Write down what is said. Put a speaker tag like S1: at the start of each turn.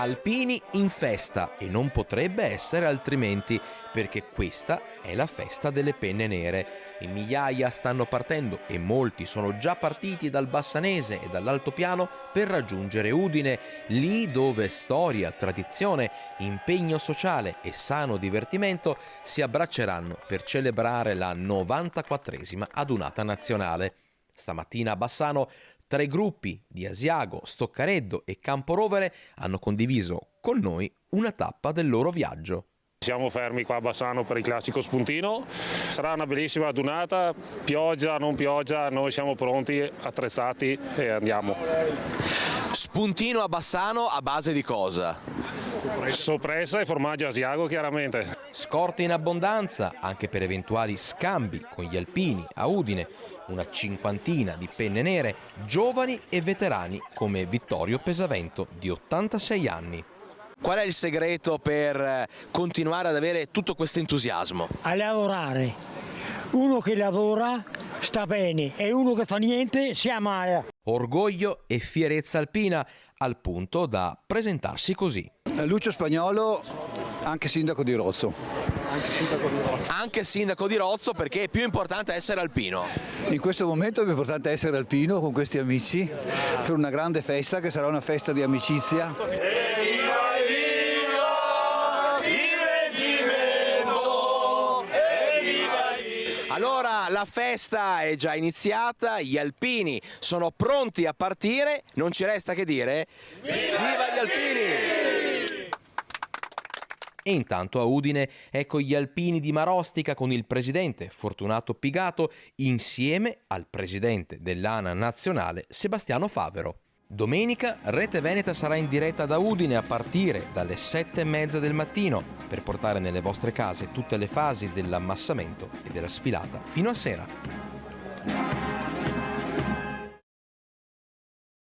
S1: Alpini in festa, e non potrebbe essere altrimenti, perché questa è la festa delle penne nere. E migliaia stanno partendo e molti sono già partiti dal Bassanese e dall'Altopiano per raggiungere Udine, lì dove storia, tradizione, impegno sociale e sano divertimento si abbracceranno per celebrare la 94esima adunata nazionale. Stamattina a Bassano 3 gruppi di Asiago, Stoccareddo e Camporovere hanno condiviso con noi una tappa del loro viaggio.
S2: Siamo fermi qua a Bassano per il classico spuntino, sarà una bellissima adunata, pioggia, non pioggia, noi siamo pronti, attrezzati e andiamo.
S3: Spuntino a Bassano a base di cosa?
S2: Soppressa e formaggio asiago chiaramente.
S1: Scorte in abbondanza anche per eventuali scambi con gli alpini a Udine, una cinquantina di penne nere, giovani e veterani come Vittorio Pesavento di 86 anni.
S3: Qual è il segreto per continuare ad avere tutto questo entusiasmo?
S4: A lavorare. Uno che lavora sta bene e uno che fa niente si ammala.
S1: Orgoglio e fierezza alpina al punto da presentarsi così.
S5: Lucio Spagnolo, anche sindaco di Rozzo.
S3: Anche sindaco di Rozzo, perché è più importante essere alpino.
S5: In questo momento è più importante essere alpino con questi amici per una grande festa che sarà una festa di amicizia.
S3: Allora la festa è già iniziata, gli alpini sono pronti a partire, non ci resta che dire viva gli alpini!
S1: E intanto a Udine ecco gli alpini di Marostica con il presidente Fortunato Pigato insieme al presidente dell'ANA nazionale Sebastiano Favero. Domenica Rete Veneta sarà in diretta da Udine a partire dalle 7:30 del mattino per portare nelle vostre case tutte le fasi dell'ammassamento e della sfilata fino a sera.